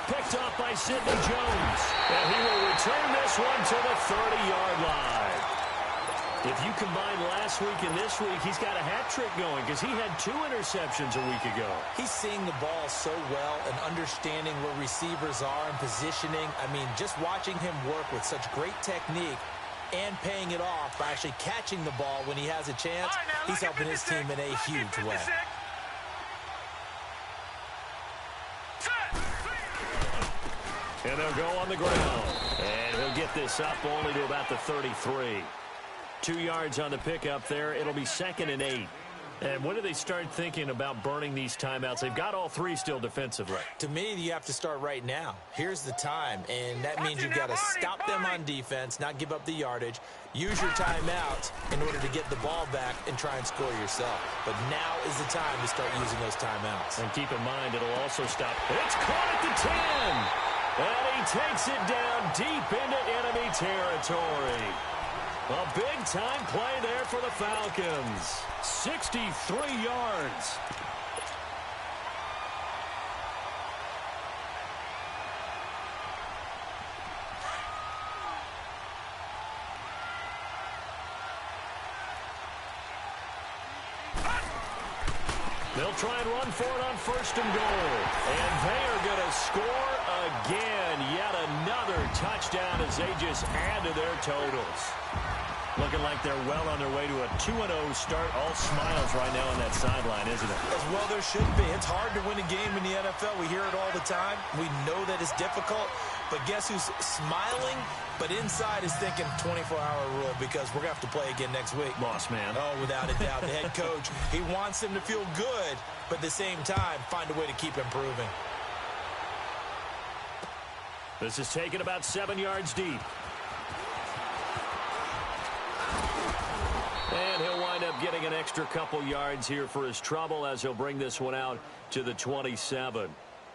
Picked off by Sidney Jones. And he will return this one to the 30-yard line. If you combine last week and this week, he's got a hat trick going because he had 2 interceptions a week ago. He's seeing the ball so well and understanding where receivers are and positioning. I mean, just watching him work with such great technique and paying it off by actually catching the ball when he has a chance, he's helping his team in a huge way. And they'll go on the ground. And he'll get this up only to about the 33. 2 yards on the pickup there. It'll be 2nd and 8. And when do they start thinking about burning these timeouts? They've got all 3 still defensively. To me, you have to start right now. Here's the time, and that means you've got to stop them on defense, not give up the yardage, use your timeouts in order to get the ball back and try and score yourself. But now is the time to start using those timeouts. And keep in mind, it'll also stop. It's caught at the 10. And he takes it down deep into enemy territory. A big-time play there for the Falcons. 63 yards. They'll try and run for it on 1st and goal. And they are going to score again. Yet another touchdown as they just add to their totals. Looking like they're well on their way to a 2-0 start. All smiles right now on that sideline, isn't it? As well there should be. It's hard to win a game in the NFL. We hear it all the time. We know that it's difficult. But guess who's smiling? But inside is thinking 24-hour rule because we're going to have to play again next week. Boss man. Oh, without a doubt. The head coach, he wants them to feel good, but at the same time, find a way to keep improving. This is taken about 7 yards deep. And he'll wind up getting an extra couple yards here for his trouble as he'll bring this one out to the 27.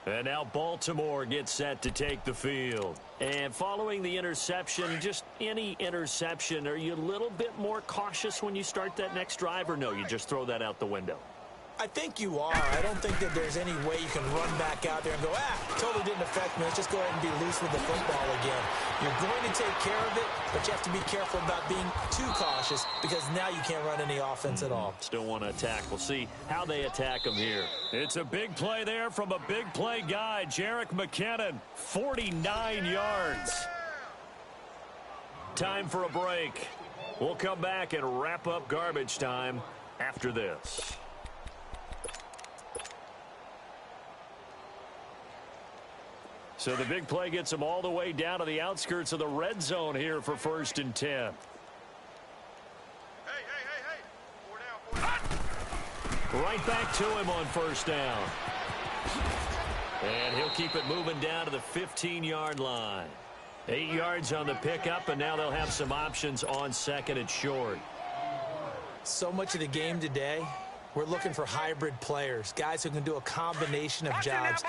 And now Baltimore gets set to take the field. And following the interception, just any interception, are you a little bit more cautious when you start that next drive, or no, you just throw that out the window? I think you are. I don't think that there's any way you can run back out there and go, totally didn't affect me. Let's just go ahead and be loose with the football again. You're going to take care of it, but you have to be careful about being too cautious because now you can't run any offense at all. Still want to attack. We'll see how they attack them here. It's a big play there from a big play guy, Jerick McKinnon, 49 yards. Time for a break. We'll come back and wrap up garbage time after this. So the big play gets them all the way down to the outskirts of the red zone here for 1st and 10. Hey. 4 down. Right back to him on 1st down. And he'll keep it moving down to the 15-yard line. 8 yards on the pickup, and now they'll have some options on 2nd and short. So much of the game today, we're looking for hybrid players, guys who can do a combination of jobs.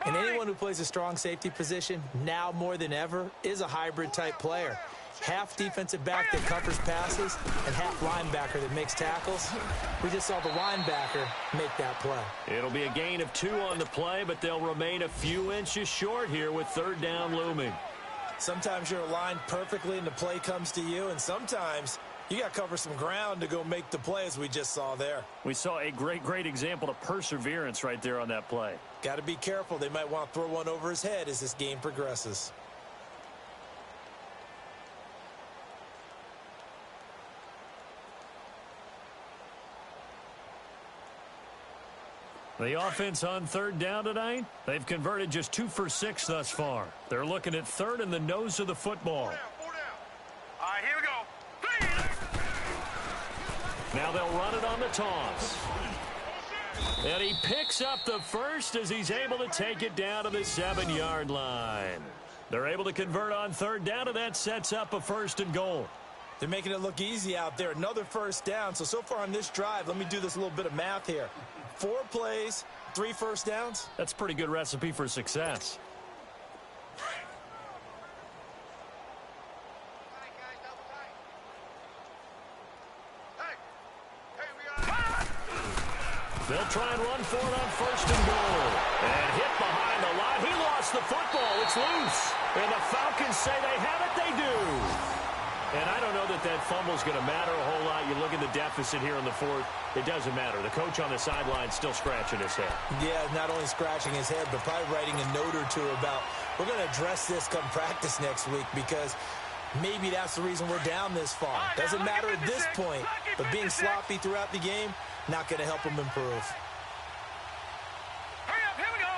And anyone who plays a strong safety position, now more than ever, is a hybrid-type player. Half defensive back that covers passes and half linebacker that makes tackles. We just saw the linebacker make that play. It'll be a gain of 2 on the play, but they'll remain a few inches short here with 3rd down looming. Sometimes you're aligned perfectly and the play comes to you, and sometimes you got to cover some ground to go make the play, as we just saw there. We saw a great example of perseverance right there on that play. Got to be careful. They might want to throw one over his head as this game progresses. The offense on 3rd down tonight, they've converted just 2 for 6 thus far. They're looking at 3rd in the nose of the football. 4 down. All right, here we go. 3. Now they'll run it on the toss. And he picks up the first as he's able to take it down to the 7-yard line. They're able to convert on 3rd down, and that sets up a 1st and goal. They're making it look easy out there. Another 1st down. So far on this drive, let me do this little bit of math here. 4 plays, 3 first downs. That's a pretty good recipe for success. They'll try and run for it on 1st and goal. And hit behind the line. He lost the football. It's loose. And the Falcons say they have it. They do. And I don't know that fumble's going to matter a whole lot. You look at the deficit here in the 4th. It doesn't matter. The coach on the sideline still scratching his head. Yeah, not only scratching his head, but probably writing a note or two about, we're going to address this come practice next week, because maybe that's the reason we're down this far. Doesn't matter at this point, but being sloppy throughout the game, not going to help him improve. Hurry up, here we go.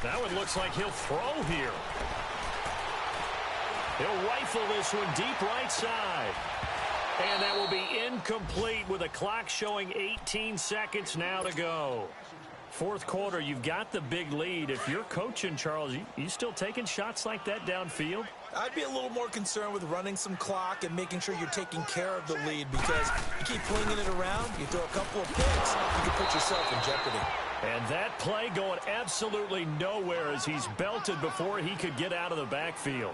3-19. Now it looks like he'll throw here. He'll rifle this one deep right side. And that will be incomplete with a clock showing 18 seconds now to go. 4th quarter, you've got the big lead. If you're coaching, Charles, you still taking shots like that downfield? I'd be a little more concerned with running some clock and making sure you're taking care of the lead, because you keep flinging it around, you throw a couple of picks, you can put yourself in jeopardy. And that play going absolutely nowhere as he's belted before he could get out of the backfield.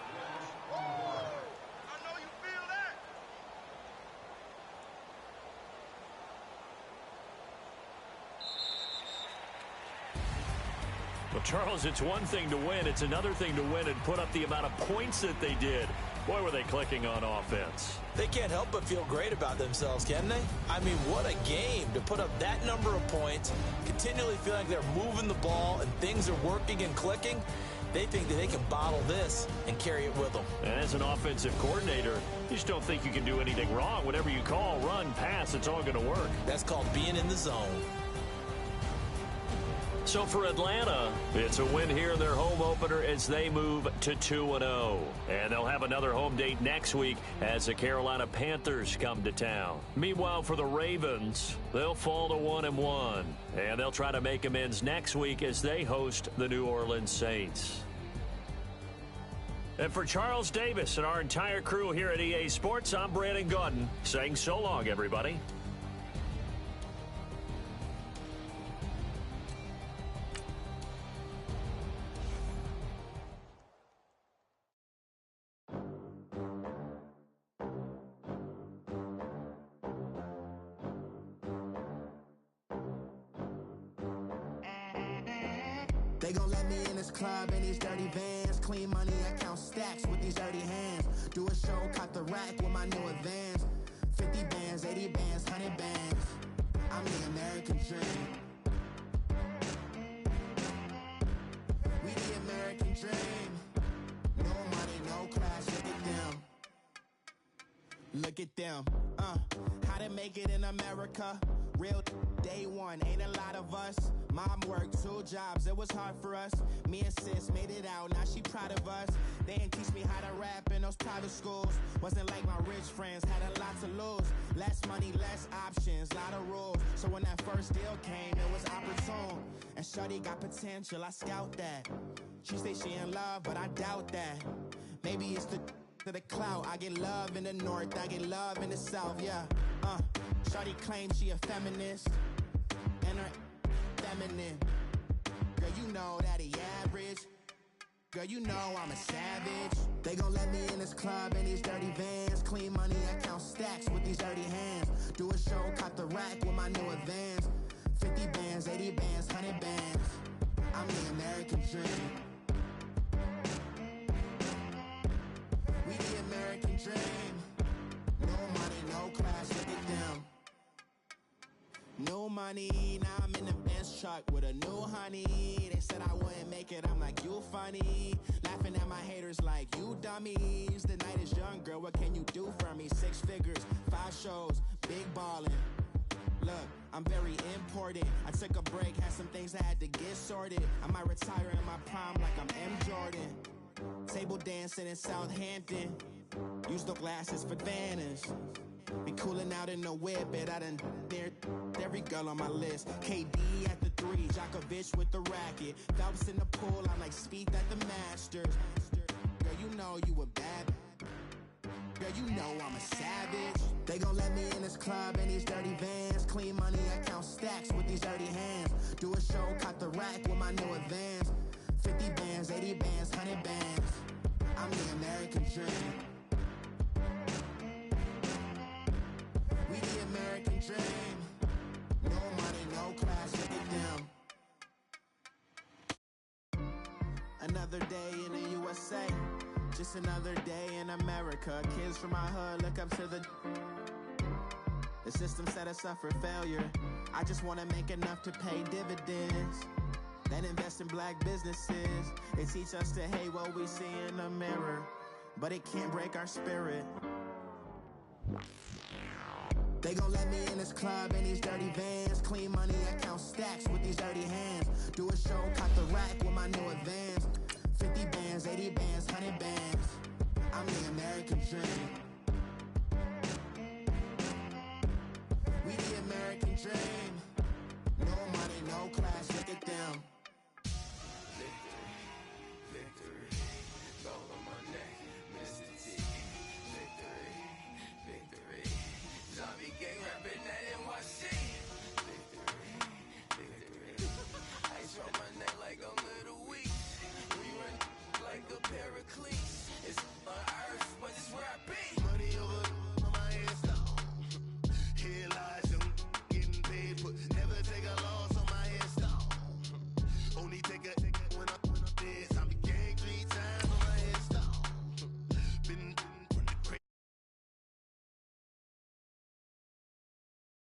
Well, Charles, it's one thing to win. It's another thing to win and put up the amount of points that they did. Boy, were they clicking on offense. They can't help but feel great about themselves, can they? I mean, what a game to put up that number of points, continually feel like they're moving the ball and things are working and clicking. They think that they can bottle this and carry it with them. And as an offensive coordinator, you just don't think you can do anything wrong. Whatever you call, run, pass, it's all going to work. That's called being in the zone. So for Atlanta, it's a win here in their home opener as they move to 2-0. And they'll have another home date next week as the Carolina Panthers come to town. Meanwhile, for the Ravens, they'll fall to 1-1. And they'll try to make amends next week as they host the New Orleans Saints. And for Charles Davis and our entire crew here at EA Sports, I'm Brandon Gaudin saying so long, everybody. They gon' let me in this club in these dirty vans. Clean money, I count stacks with these dirty hands. Do a show, cop the rack with my new advance. 50 bands, 80 bands, 100 bands. I'm the American dream. We the American dream. No money, no class, look at them. Look at them. How to make it in America? Real day one, ain't a lot of us. Mom worked 2 jobs, it was hard for us. Me and sis made it out, now she proud of us. They didn't teach me how to rap in those private schools. Wasn't like my rich friends, had a lot to lose. Less money, less options, lot of rules. So when that first deal came, it was opportune. And shorty got potential, I scout that. She say she in love, but I doubt that. Maybe it's the to the clout. I get love in the north, I get love in the south, yeah. Shawty claims she a feminist, and her feminine. Girl, you know that he average. Girl, you know I'm a savage. They gon' let me in this club in these dirty vans. Clean money, I count stacks with these dirty hands. Do a show, cop the rack with my new advance. 50 bands, 80 bands, 100 bands. I'm the American dream. We the American dream. No money, no class, look at them. No money, now I'm in the Benz truck with a new honey. They said I wouldn't make it, I'm like, you funny. Laughing at my haters like, you dummies. The night is young, girl, what can you do for me? 6 figures, 5 shows, big ballin'. Look, I'm very important. I took a break, had some things I had to get sorted. I might retire in my prime like I'm M. Jordan. Table dancing in Southampton. Use the glasses for Vanish. Be cooling out in the whip, but I done dared every girl on my list. KD at the 3, Djokovic with the racket. Phelps in the pool, I'm like Speed at the Masters. Girl, you know you a bad. Girl, you know I'm a savage. They gon' let me in this club in these dirty vans. Clean money, I count stacks with these dirty hands. Do a show, cop the rack with my new advance. 50 bands, 80 bands, 100 bands. I'm the American dream. We the American dream. No money, no class, look at them. Another day in the USA. Just another day in America. Kids from my hood look up to the system set us up for failure. I just want to make enough to pay dividends, then invest in black businesses. They teach us to hate what we see in the mirror, but it can't break our spirit. They gon' let me in this club in these dirty vans. Clean money, I count stacks with these dirty hands. Do a show, cop the rack with my new advance. 50 bands, 80 bands, 100 bands. I'm the American dream.